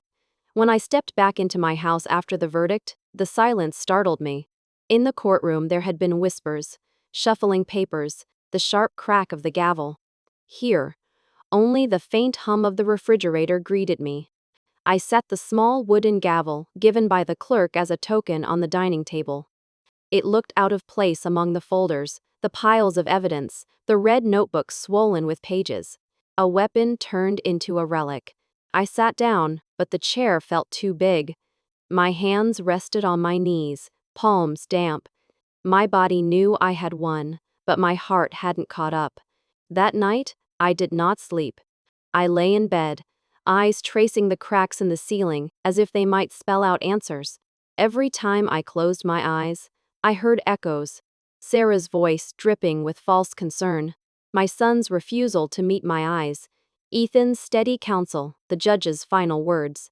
When I stepped back into my house after the verdict, the silence startled me. In the courtroom there had been whispers, shuffling papers, the sharp crack of the gavel. Here, only the faint hum of the refrigerator greeted me. I set the small wooden gavel, given by the clerk as a token, on the dining table. It looked out of place among the folders, the piles of evidence, the red notebooks swollen with pages. A weapon turned into a relic. I sat down, but the chair felt too big. My hands rested on my knees, palms damp. My body knew I had won, but my heart hadn't caught up. That night, I did not sleep. I lay in bed, eyes tracing the cracks in the ceiling as if they might spell out answers. Every time I closed my eyes, I heard echoes. Sarah's voice dripping with false concern. My son's refusal to meet my eyes. Ethan's steady counsel, the judge's final words.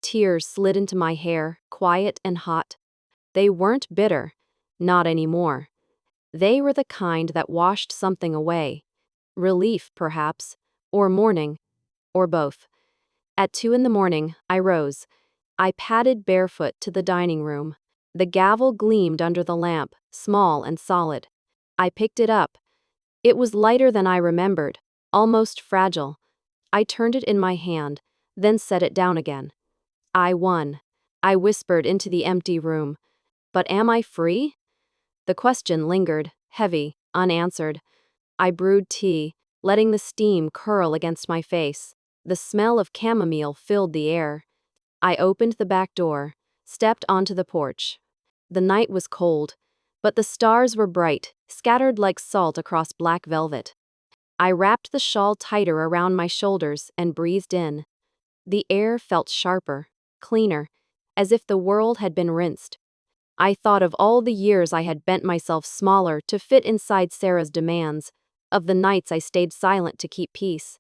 Tears slid into my hair, quiet and hot. They weren't bitter. Not anymore. They were the kind that washed something away. Relief, perhaps, or mourning, or both. At 2 a.m, I rose. I padded barefoot to the dining room. The gavel gleamed under the lamp, small and solid. I picked it up. It was lighter than I remembered, almost fragile. I turned it in my hand, then set it down again. I won. I whispered into the empty room. But am I free? The question lingered, heavy, unanswered. I brewed tea, letting the steam curl against my face. The smell of chamomile filled the air. I opened the back door, stepped onto the porch. The night was cold, but the stars were bright, scattered like salt across black velvet. I wrapped the shawl tighter around my shoulders and breathed in. The air felt sharper, cleaner, as if the world had been rinsed. I thought of all the years I had bent myself smaller to fit inside Sarah's demands, of the nights I stayed silent to keep peace.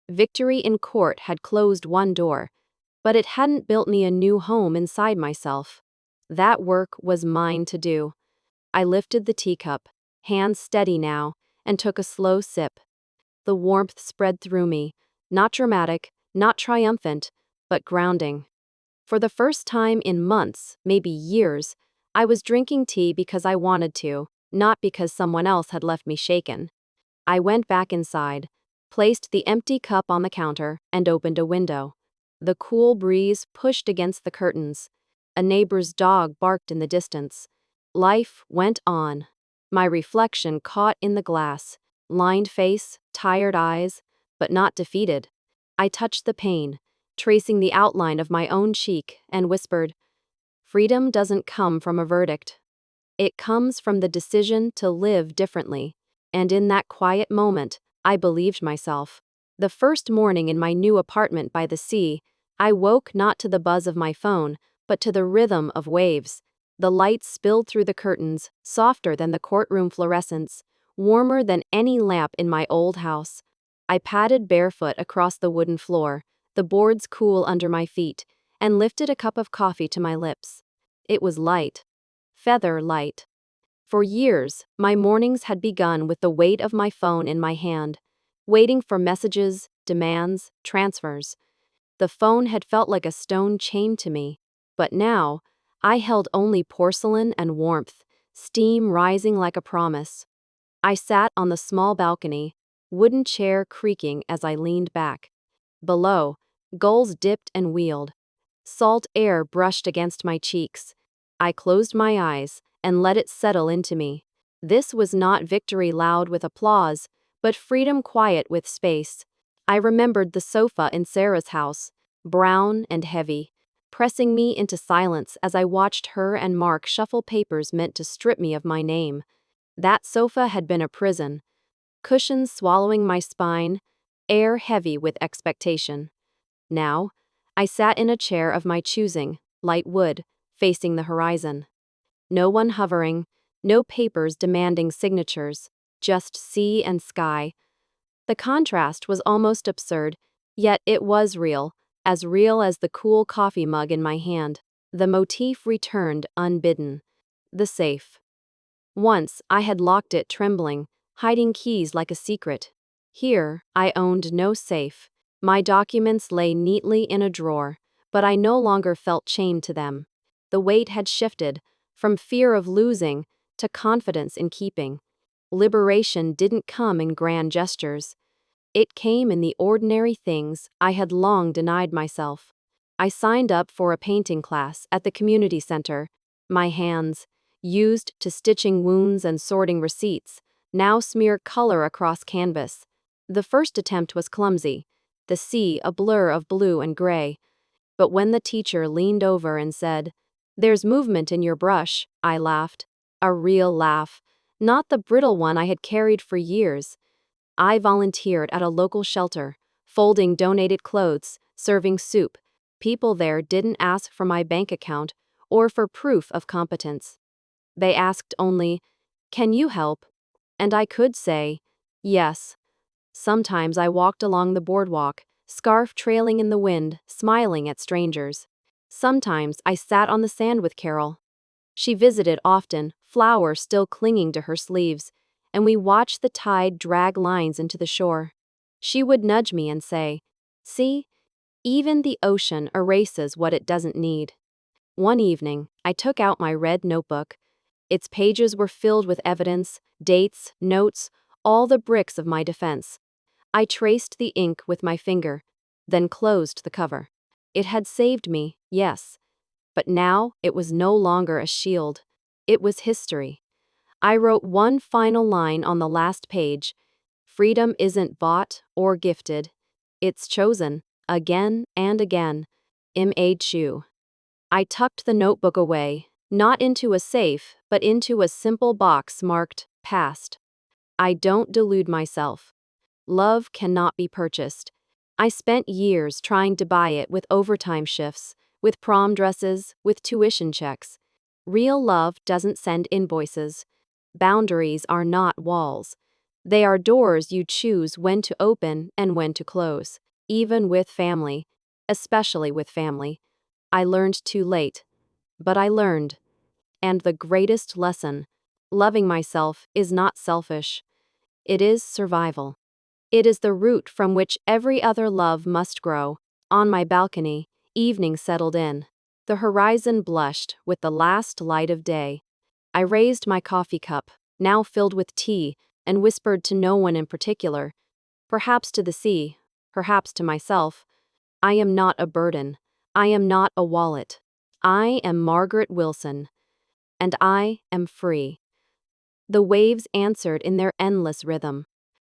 Victory in court had closed one door, but it hadn't built me a new home inside myself. That work was mine to do. I lifted the teacup, hands steady now, and took a slow sip. The warmth spread through me, not dramatic, not triumphant, but grounding. For the first time in months, maybe years, I was drinking tea because I wanted to, not because someone else had left me shaken. I went back inside, placed the empty cup on the counter, and opened a window. The cool breeze pushed against the curtains. A neighbor's dog barked in the distance. Life went on. My reflection caught in the glass. Lined face, tired eyes, but not defeated. I touched the pane, tracing the outline of my own cheek, and whispered, "Freedom doesn't come from a verdict. It comes from the decision to live differently." And in that quiet moment, I believed myself. The first morning in my new apartment by the sea, I woke not to the buzz of my phone, but to the rhythm of waves. The light spilled through the curtains, softer than the courtroom fluorescence, warmer than any lamp in my old house. I padded barefoot across the wooden floor, the boards cool under my feet, and lifted a cup of coffee to my lips. It was light. Feather light. For years, my mornings had begun with the weight of my phone in my hand, waiting for messages, demands, transfers. The phone had felt like a stone chained to me, but now, I held only porcelain and warmth, steam rising like a promise. I sat on the small balcony, wooden chair creaking as I leaned back. Below, gulls dipped and wheeled. Salt air brushed against my cheeks. I closed my eyes and let it settle into me. This was not victory loud with applause, but freedom quiet with space. I remembered the sofa in Sarah's house, brown and heavy, pressing me into silence as I watched her and Mark shuffle papers meant to strip me of my name. That sofa had been a prison, cushions swallowing my spine, air heavy with expectation. Now, I sat in a chair of my choosing, light wood, facing the horizon. No one hovering, no papers demanding signatures, just sea and sky. The contrast was almost absurd, yet it was real as the cool coffee mug in my hand. The motif returned unbidden. The safe. Once I had locked it trembling, hiding keys like a secret. Here, I owned no safe. My documents lay neatly in a drawer, but I no longer felt chained to them. The weight had shifted, from fear of losing to confidence in keeping. Liberation didn't come in grand gestures. It came in the ordinary things I had long denied myself. I signed up for a painting class at the community center. My hands, used to stitching wounds and sorting receipts, now smear color across canvas. The first attempt was clumsy, the sea a blur of blue and gray. But when the teacher leaned over and said, "There's movement in your brush," I laughed. A real laugh, not the brittle one I had carried for years. I volunteered at a local shelter, folding donated clothes, serving soup. People there didn't ask for my bank account or for proof of competence. They asked only, "Can you help?" And I could say, yes. Sometimes I walked along the boardwalk, scarf trailing in the wind, smiling at strangers. Sometimes I sat on the sand with Carol. She visited often, flowers still clinging to her sleeves, and we watched the tide drag lines into the shore. She would nudge me and say, "See, even the ocean erases what it doesn't need." One evening, I took out my red notebook. Its pages were filled with evidence, dates, notes, all the bricks of my defense. I traced the ink with my finger, then closed the cover. It had saved me, yes, but now it was no longer a shield. It was history. I wrote one final line on the last page. Freedom isn't bought or gifted. It's chosen, again and again. M.A. Chu. I tucked the notebook away, not into a safe, but into a simple box marked past. I don't delude myself. Love cannot be purchased. I spent years trying to buy it with overtime shifts, with prom dresses, with tuition checks. Real love doesn't send invoices. Boundaries are not walls. They are doors you choose when to open and when to close, even with family, especially with family. I learned too late, but I learned. And the greatest lesson: loving myself is not selfish. It is survival. It is the root from which every other love must grow. On my balcony, evening settled in. The horizon blushed with the last light of day. I raised my coffee cup, now filled with tea, and whispered to no one in particular. Perhaps to the sea, perhaps to myself. I am not a burden. I am not a wallet. I am Margaret Wilson. And I am free. The waves answered in their endless rhythm.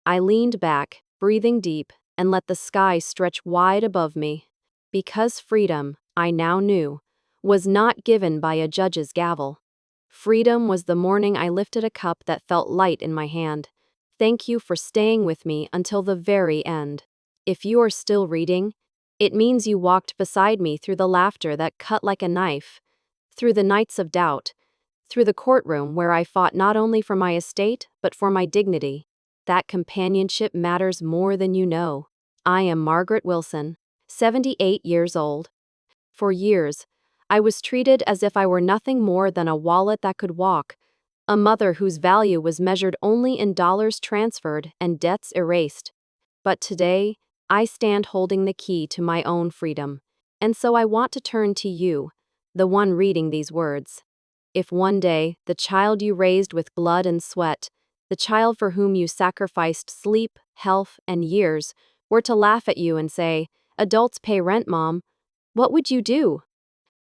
I leaned back, breathing deep, and let the sky stretch wide above me. Because freedom, I now knew, was not given by a judge's gavel. Freedom was the morning I lifted a cup that felt light in my hand. Thank you for staying with me until the very end. If you are still reading, it means you walked beside me through the laughter that cut like a knife, through the nights of doubt, through the courtroom where I fought not only for my estate, but for my dignity. That companionship matters more than you know. I am Margaret Wilson, 78 years old. For years, I was treated as if I were nothing more than a wallet that could walk, a mother whose value was measured only in dollars transferred and debts erased. But today, I stand holding the key to my own freedom. And so I want to turn to you, the one reading these words. If one day, the child you raised with blood and sweat, the child for whom you sacrificed sleep, health, and years, were to laugh at you and say, "Adults pay rent, Mom," what would you do?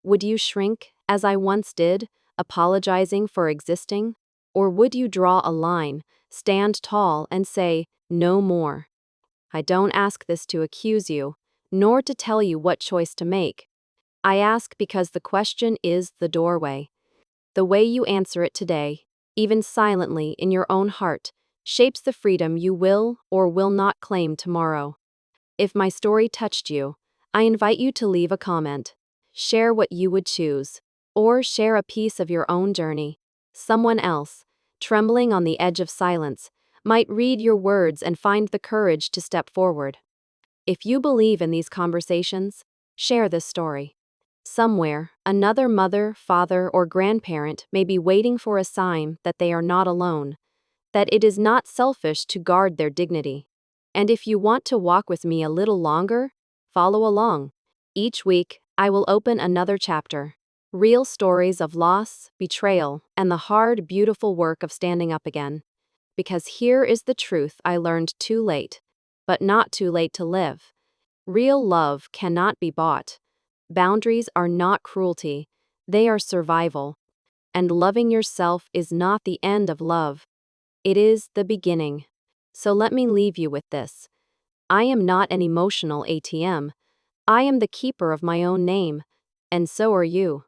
Would you shrink, as I once did, apologizing for existing? Or would you draw a line, stand tall, and say, "No more"? I don't ask this to accuse you, nor to tell you what choice to make. I ask because the question is the doorway. The way you answer it today, even silently in your own heart, shapes the freedom you will or will not claim tomorrow. If my story touched you, I invite you to leave a comment. Share what you would choose, or share a piece of your own journey. Someone else, trembling on the edge of silence, might read your words and find the courage to step forward. If you believe in these conversations, share this story. Somewhere, another mother, father, or grandparent may be waiting for a sign that they are not alone, that it is not selfish to guard their dignity. And if you want to walk with me a little longer, follow along. Each week, I will open another chapter. Real stories of loss, betrayal, and the hard, beautiful work of standing up again. Because here is the truth I learned too late, but not too late to live. Real love cannot be bought. Boundaries are not cruelty, they are survival. And loving yourself is not the end of love. It is the beginning. So let me leave you with this. I am not an emotional ATM. I am the keeper of my own name. And so are you.